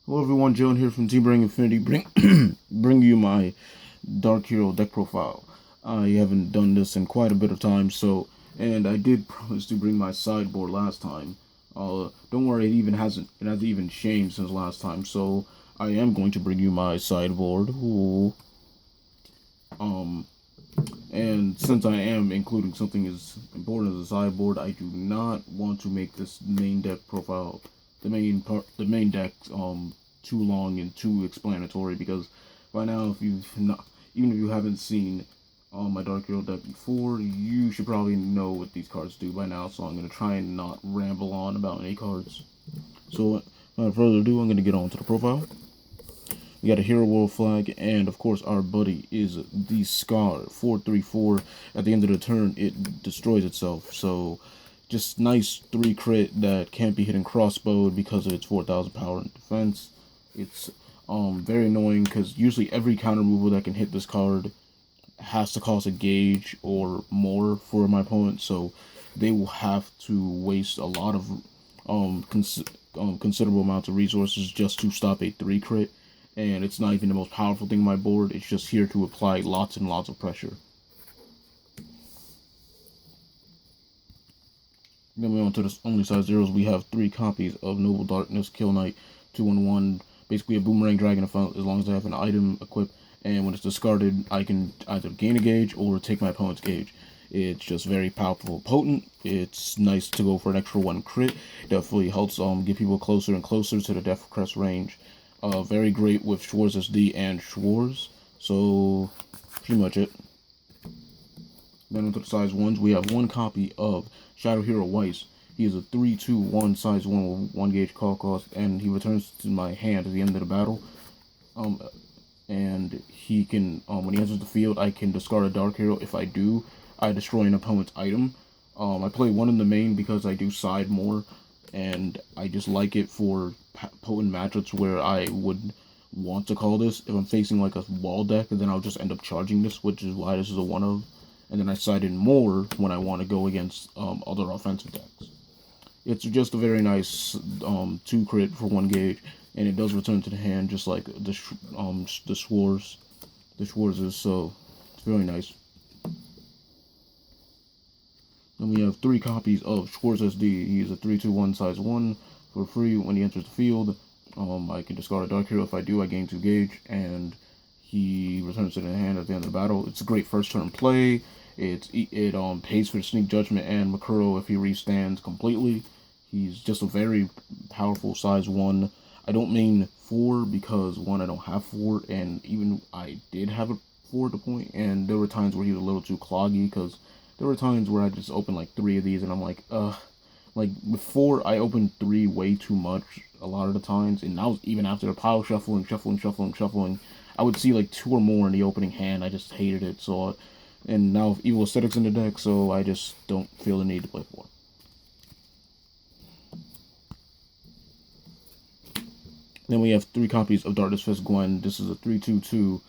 Hello everyone, Jalen here from TeamBurningInfinitey, bring you my Dark Hero deck profile. I haven't done this in quite a bit of time, and I did promise to bring my sideboard last time. Don't worry, it hasn't even changed since last time, so I am going to bring you my sideboard. Ooh. And since I am including something as important as a sideboard, I do not want to make this main deck profile, the main deck, too long and too explanatory, because by now, if you've not, even if you haven't seen my Dark Hero deck before, you should probably know what these cards do by now. So I'm gonna try and not ramble on about any cards. So without further ado, I'm gonna get on to the profile. We got a Hero World flag, and of course our buddy is the Scar 4/3/4. At the end of the turn, it destroys itself. So just nice 3 crit that can't be hitting crossbowed because of its 4,000 power and defense. It's very annoying because usually every counter removal that can hit this card has to cost a gauge or more for my opponent, so they will have to waste a lot of considerable amounts of resources just to stop a 3 crit. And it's not even the most powerful thing on my board. It's just here to apply lots and lots of pressure. Then we on to the only size zeros. We have 3 copies of Noble Darkness, Kill Knight, 2/1. Basically a boomerang dragon effect as long as I have an item equipped. And when it's discarded, I can either gain a gauge or take my opponent's gauge. It's just very powerful, potent. It's nice to go for an extra 1 crit. Definitely helps get people closer and closer to the Death Crest range. Very great with Schwarz SD and Schwarz. So, pretty much it. Then onto the size 1s, we have 1 copy of Shadow Hero Weiss. He is a 3/2/1 size 1 with 1 gauge call cost, and he returns to my hand at the end of the battle. And he can, when he enters the field, I can discard a Dark Hero. If I do, I destroy an opponent's item. I play 1 in the main because I do side more, and I just like it for potent matchups where I would want to call this. If I'm facing like a wall deck, then I'll just end up charging this, which is why this is a 1 of. And then I side in more when I want to go against other offensive decks. It's just a very nice 2 crit for 1 gauge, and it does return to the hand just like the Schwarz. The Schwarz is, so it's very nice. Then we have 3 copies of Schwarz SD. He is a 3/2/1 size 1 for free when he enters the field. I can discard a Dark Hero. If I do, I gain 2 gauge, and he returns to the hand at the end of the battle. It's a great first turn play. It pays for the Sneak Judgment and Makuro if he restands completely. He's just a very powerful size 1. I don't mean 4 because 1, I don't have 4, and even I did have a 4 at the point, and there were times where he was a little too cloggy because there were times where I just opened like 3 of these and I'm like, like before I opened 3 way too much a lot of the times, and that was even after the pile shuffling. I would see like 2 or more in the opening hand. I just hated it. So, and now Evil Aesthetics in the deck, so I just don't feel the need to play 4. Then we have 3 copies of Darkness Fist Gwen. This is a 3/2/2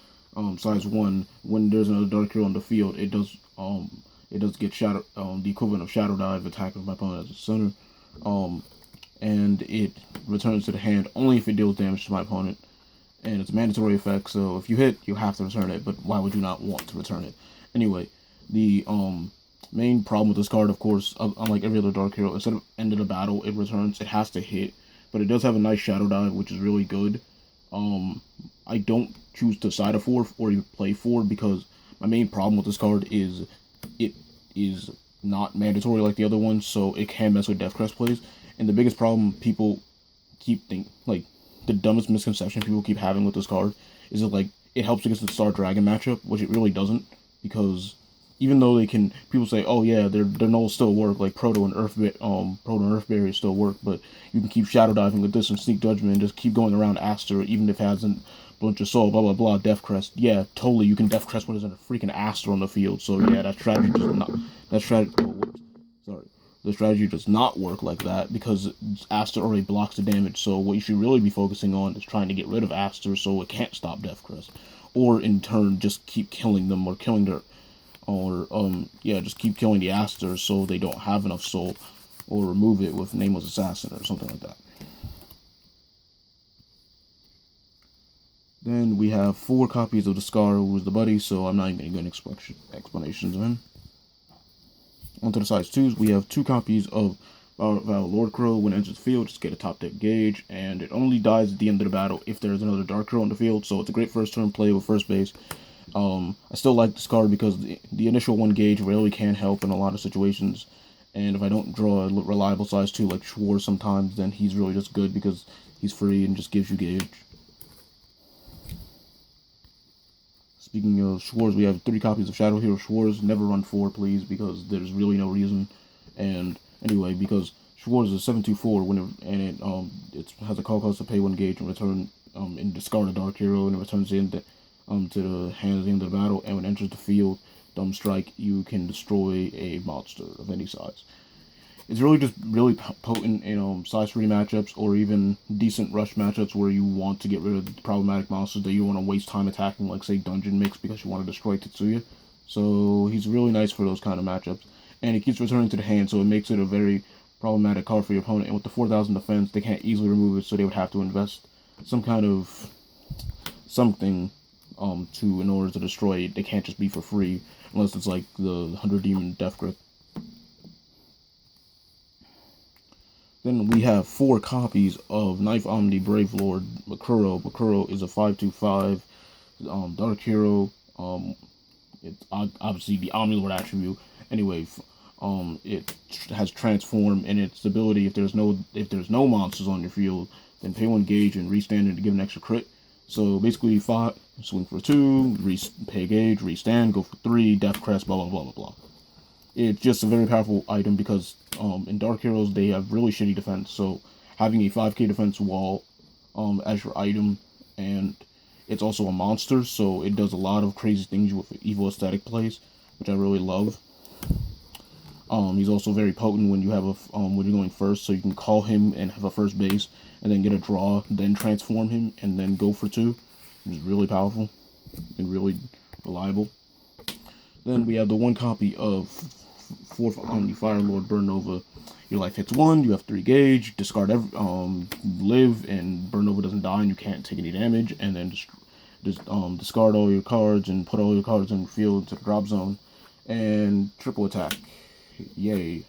size 1. When there's another Dark Hero on the field, it does get shadow the equivalent of Shadow Dive attack if my opponent has a center. And it returns to the hand only if it deals damage to my opponent. And it's a mandatory effect, so if you hit, you have to return it, but why would you not want to return it? Anyway, the main problem with this card, of course, unlike every other Dark Hero, instead of end of the battle, it returns, it has to hit, but it does have a nice Shadow Dive, which is really good. I don't choose to side a 4 or even play 4 because my main problem with this card is it is not mandatory like the other ones, so it can mess with Death Crest plays. And the biggest problem people keep thinking, like, the dumbest misconception people keep having with this card is that, like, it helps against the Star Dragon matchup, which it really doesn't, because even though people say, oh yeah, their nulls still work, like Proto and Earth Barrier still work, but you can keep Shadow Diving with this and Sneak Judgment and just keep going around Aster, even if it hasn't Blunt Your Soul, blah blah blah, Death Crest. Yeah, totally, you can Death Crest when there's a freaking Aster on the field. So yeah, that strategy does not. That strategy. Oh, whoops, sorry. The strategy does not work like that because Aster already blocks the damage. So what you should really be focusing on is trying to get rid of Aster so it can't stop Death Crest, or in turn just keep killing them or killing their, or just keep killing the Aster so they don't have enough soul, or remove it with Nameless Assassin or something like that. Then we have 4 copies of the Scar, who is the buddy, so I'm not even going to get explanations of him. Onto the size 2s, we have 2 copies of Lord Crow. When it enters the field, just get a top deck gauge, and it only dies at the end of the battle if there's another Darkero on the field, so it's a great first turn play with first base. I still like this card because the initial 1 gauge really can help in a lot of situations, and if I don't draw a reliable size 2 like Schwartz sometimes, then he's really just good because he's free and just gives you gauge. Speaking of Schwartz, we have 3 copies of Shadow Hero Schwartz. Never run 4, please, because there's really no reason. And anyway, because Schwartz is 7/2/4 it has a call cost to pay 1 gauge and return and discard a Dark Hero, and it returns to the hand at the end of the battle. And when it enters the field, Dumb Strike, you can destroy a monster of any size. It's really just really potent in size 3 matchups or even decent rush matchups where you want to get rid of the problematic monsters that you want to waste time attacking, like say Dungeon Mix, because you want to destroy Tetsuya. So he's really nice for those kind of matchups. And he keeps returning to the hand, so it makes it a very problematic card for your opponent. And with the 4,000 defense, they can't easily remove it, so they would have to invest some kind of something in order to destroy it. They can't just be for free, unless it's like the 100 Demon Death Grip. Then we have 4 copies of Knife Omni Brave Lord Makuro. Makuro is a 5/5 Dark Hero. It's obviously the Omni Lord attribute. Anyway, it has transform, and its ability, if there's no monsters on your field, then pay 1 gauge and restand it to give an extra crit. So basically, 5 swing for 2, pay gauge, restand, go for 3, Death Crest, blah blah blah blah blah. It's just a very powerful item because in Darkheroes they have really shitty defense, so having a 5k defense wall as your item, and it's also a monster, so it does a lot of crazy things with evil aesthetic plays, which I really love. He's also very potent when you have when you're going first, so you can call him and have a first base, and then get a draw, then transform him, and then go for 2. He's really powerful and really reliable. Then we have the 1 copy of 4th Omni Fire Lord Burn Nova. Your life hits 1, you have 3 gauge, discard live, and Burn Nova doesn't die, and you can't take any damage, and then just discard all your cards and put all your cards in the field to the drop zone, and triple attack. Yay.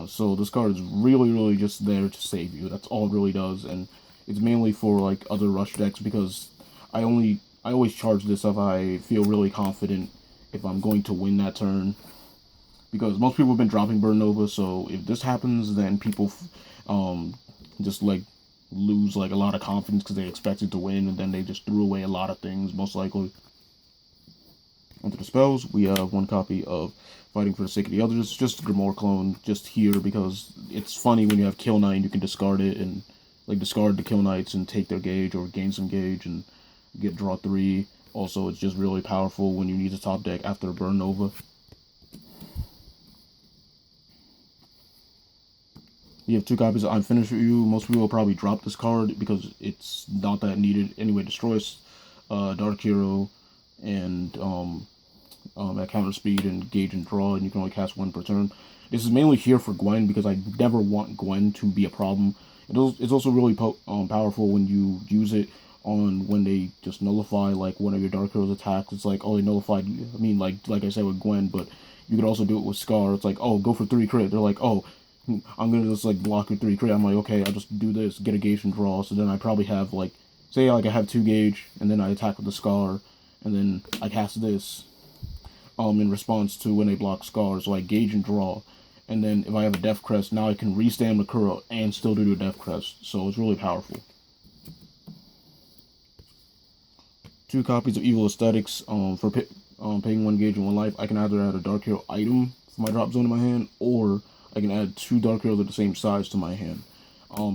So this card is really just there to save you. That's all it really does, and it's mainly for like other rush decks because I always charge this if I feel really confident if I'm going to win that turn. Because most people have been dropping Burn Nova, so if this happens, then people just like lose like a lot of confidence because they expected to win, and then they just threw away a lot of things, most likely. Onto the spells, we have 1 copy of Fighting for the Sake of the Others, just Grimoire clone, just here because it's funny when you have Kill Knight, you can discard it and like discard the Kill Knights and take their gauge or gain some gauge and get draw 3. Also, it's just really powerful when you need to top deck after a Burn Nova. You have 2 copies of I'm Finished With You. Most people will probably drop this card because it's not that needed. Anyway, destroys Dark Hero and at counter speed and gauge and draw, and you can only cast 1 per turn. This is mainly here for Gwen because I never want Gwen to be a problem. It's also really powerful when you use it on when they just nullify like one of your Dark Heroes attacks. It's like, oh, they nullified. I mean, like I said with Gwen, but you could also do it with Scar. It's like, oh, go for 3 crit. They're like, oh, I'm gonna just like block your 3 crit. I'm like, okay, I'll just do this, get a gauge and draw. So then I probably have like, say like I have 2 gauge, and then I attack with the Scar, and then I cast this in response to when they block Scar. So I gauge and draw, and then if I have a Death Crest, now I can restand Makuro and still do the Death Crest. So it's really powerful. 2 copies of Evil Aesthetics. For paying 1 gauge and 1 life, I can either add a Dark Hero item for my drop zone in my hand, or I can add 2 Dark Heroes of the same size to my hand.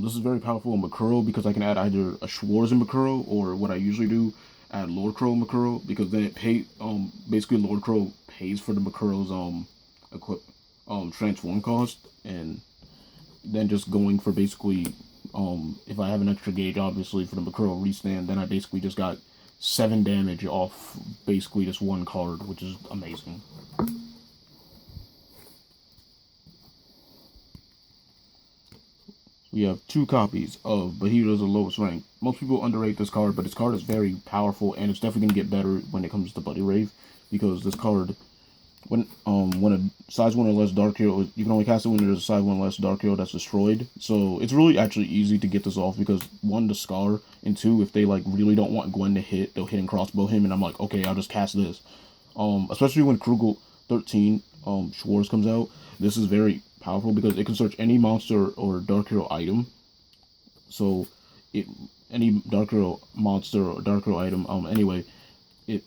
This is very powerful in Makuro because I can add either a Schwartz in Makuro, or what I usually do, add Lord Crow in Makuro, because then it basically Lord Crow pays for the Makuro's transform cost, and then just going for basically if I have an extra gauge obviously for the Makuro restand, then I basically just got 7 damage off basically just 1 card, which is amazing. We we have 2 copies of Bahita's the lowest rank. Most people underrate this card, but this card is very powerful, and it's definitely gonna get better when it comes to Buddy Rave, because this card, when a size 1 or less Dark Hero, you can only cast it when there's a size 1 or less Dark Hero that's destroyed. So it's really actually easy to get this off, because 1, the Scar, and 2, if they like really don't want Gwen to hit, they'll hit and crossbow him, and I'm like, okay, I'll just cast this. Especially when Ikaruga 13 Schwartz comes out, this is very powerful because it can search any monster or Dark Hero item. So any Dark Hero monster or Dark Hero item, anyway, it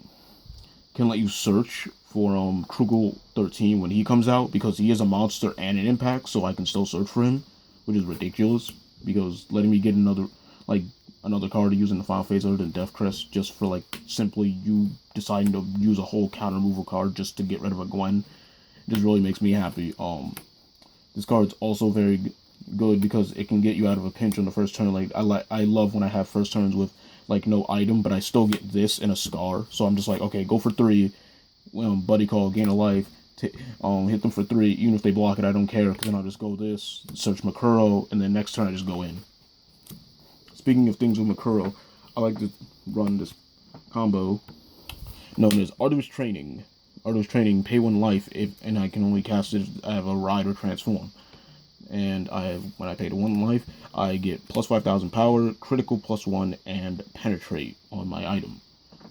can let you search for Krugel 13 when he comes out, because he is a monster and an impact, so I can still search for him, which is ridiculous, because letting me get another card to use in the final phase other than Death Crest, just for like simply you deciding to use a whole counter removal card just to get rid of a Gwen, just really makes me happy. This card's also very good because it can get you out of a pinch on the first turn. Like I love when I have first turns with like no item, but I still get this and a Scar. So I'm just like, okay, go for 3. Buddy call, gain a life. Hit them for 3. Even if they block it, I don't care, because then I'll just go this, search Makuro, and then next turn I just go in. Speaking of things with Makuro, I like to run this combo known as Arduous Training. Arduous Training, pay 1 life, and I can only cast it if I have a Ride or Transform. And when I pay to 1 life, I get plus 5,000 power, critical +1, and penetrate on my item.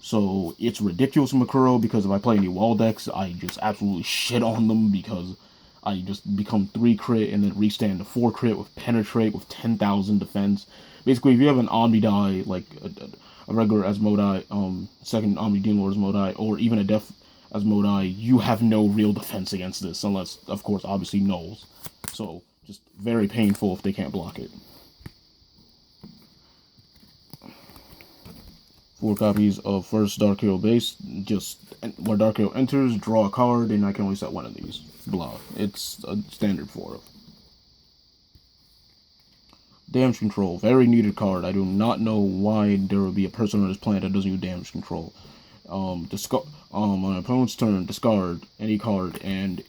So it's ridiculous in Makuro, because if I play any wall decks, I just absolutely shit on them, because I just become 3 crit and then restand to 4 crit with penetrate with 10,000 defense. Basically, if you have an Omnidai, like a regular Asmodai, second Omni Demon Lord Asmodai, or even a Def Asmodai, you have no real defense against this, unless, of course, obviously Nulls. So, just very painful if they can't block it. 4 copies of first Dark Hero base. Just where Dark Hero enters, draw a card, and I can only set 1 of these. Blah. It's a standard 4. Damage control, very needed card. I do not know why there would be a person on this planet that doesn't use damage control. On an opponent's turn, discard any card and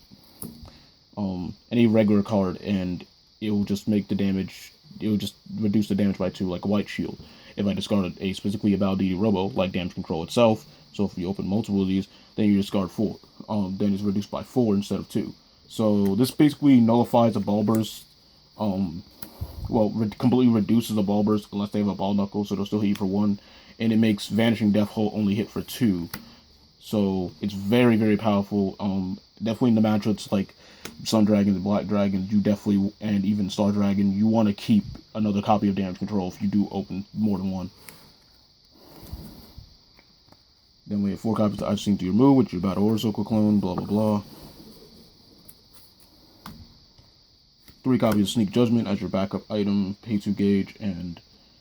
any regular card, and it will just make the damage. It will just reduce the damage by 2, like a White Shield. If I discarded a specifically Valdidi Robo, like damage control itself, so if you open multiple of these, then you discard 4. Then it's reduced by 4 instead of 2. So this basically nullifies a ball burst. Completely reduces a ball burst unless they have a ball knuckle, so they'll still hit you for 1. And it makes Vanishing Death Hole only hit for 2. So it's very, very powerful. Definitely in the matchups like Sun Dragons and Black Dragons, you definitely, and even Star Dragon, you want to keep another copy of damage control if you do open more than 1. Then we have 4 copies of I've Seen Through Your Move, which is about Oracle Clone, blah blah blah. 3 copies of Sneak Judgment as your backup item, pay 2 gauge, and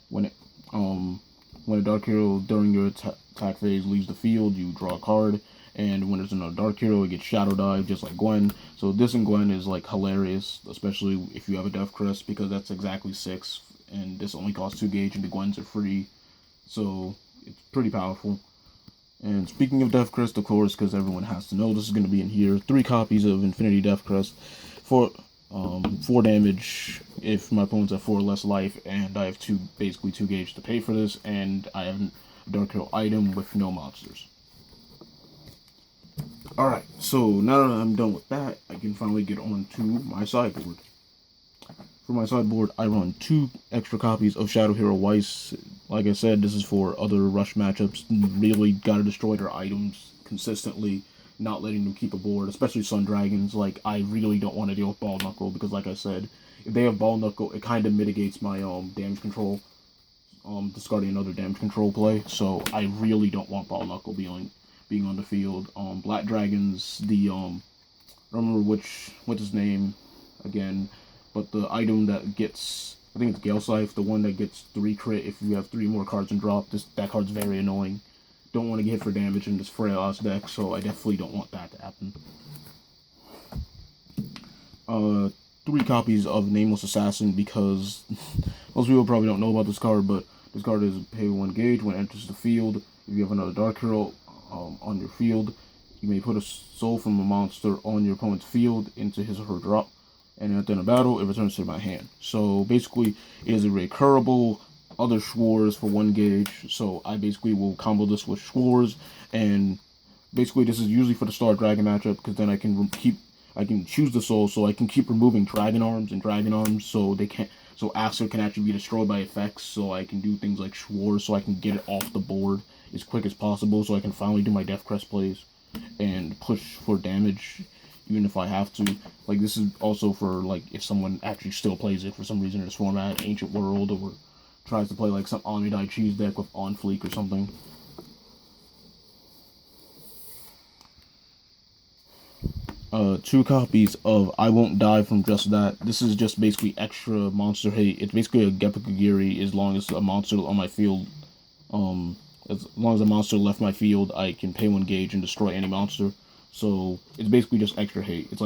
when a Dark Hero during your attack phase leaves the field, you draw a card, and when there's another Dark Hero, it gets Shadow Dive, just like Gwen. So this and Gwen is like hilarious, especially if you have a Death Crest, because that's exactly 6, and this only costs 2 gauge, and the Gwens are free, so it's pretty powerful. And speaking of Death Crest, of course, because everyone has to know, this is going to be in here, 3 copies of Infinity Death Crest for 4 damage if my opponent's at 4 or less life, and I have basically 2 gauge to pay for this, and I have a Dark Hero item with no monsters. Alright, so now that I'm done with that, I can finally get on to my sideboard. For my sideboard, I run 2 extra copies of Shadow Hero Weiss. Like I said, this is for other rush matchups. Really gotta destroy their items consistently, not letting them keep a board, especially Sun Dragons. Like, I really don't want to deal with Ball Knuckle, because like I said, if they have Ball Knuckle, it kind of mitigates my damage control, discarding another damage control play. So I really don't want Ball Knuckle being on the field. Black Dragons, I don't remember what's his name again, but the item that gets, I think it's Gale Scythe, the one that gets 3 crit if you have 3 more cards in drop. That card's very annoying. Don't want to get hit for damage in this frail ass deck, so I definitely don't want that to happen. 3 copies of Nameless Assassin, because most people probably don't know about this card, but this card is pay 1 gauge when it enters the field. If you have another Dark Hero on your field, you may put a soul from a monster on your opponent's field into his or her drop. and at the end of battle, it returns to my hand. So basically, it is a recurable other Schwarz for 1 gauge. So I basically will combo this with Schwarz, and basically this is usually for the Star Dragon matchup, because then I can choose the soul, so I can keep removing Dragon Arms, so they can't. So Aster can actually be destroyed by effects, so I can do things like Schwarz, so I can get it off the board as quick as possible, so I can finally do my Death Crest plays and push for damage, even if I have to. Like, this is also for, like, if someone actually still plays it for some reason in this format, Ancient World, or tries to play, like, some Omnidai Cheese deck with On Fleek or something. Two copies of I Won't Die from Just That. This is just basically extra monster hate. It's basically a Gepikagiri as long as a monster on my field, as long as a monster left my field, I can pay 1 gauge and destroy any monster. So it's basically just extra hate. It's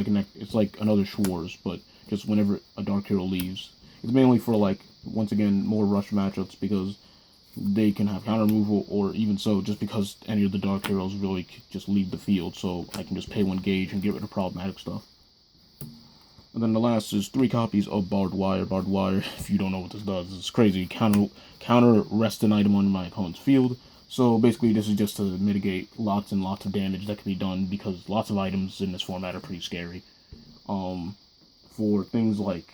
like another Schwarz, but just whenever a Dark Hero leaves. It's mainly for, like, once again, more rush matchups, because they can have counter removal, or even so, just because any of the Dark Heroes really just leave the field, so I can just pay 1 gauge and get rid of problematic stuff. And then the last is 3 copies of Barbed Wire. Barbed Wire, if you don't know what this does, it's crazy. Counter rest an item on my opponent's field. So basically this is just to mitigate lots and lots of damage that can be done, because lots of items in this format are pretty scary. For things like,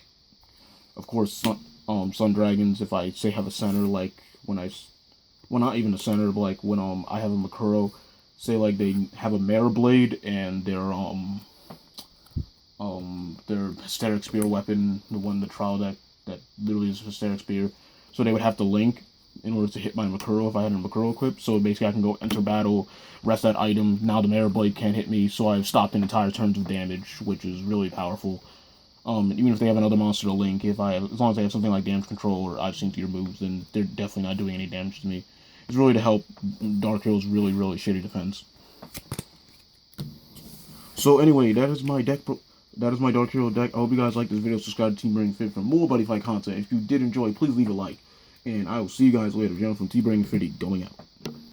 of course, Sun Dragons, if I say have a center, like well, not even a center, but like when I have a Makuro, say like they have a Mara Blade and their Hysteric Spear weapon, the one in the trial deck that literally is Hysteric Spear, so they would have to link in order to hit my Makuro if I had a Makuro equipped. So basically I can go enter battle, rest that item, now the Mara Blade can't hit me, so I've stopped an entire turns of damage, which is really powerful. Even if they have another monster to link, as long as they have something like damage control or I've seen through your moves, then they're definitely not doing any damage to me. It's really to help Dark Heroes' really, really shitty defense. So anyway, that is my Dark Hero deck. I hope you guys liked this video. Subscribe to TeamBurningInfinitey for more Buddyfight content. If you did enjoy, please leave a like. And I will see you guys later. Jalen from TBIInfinitey going out.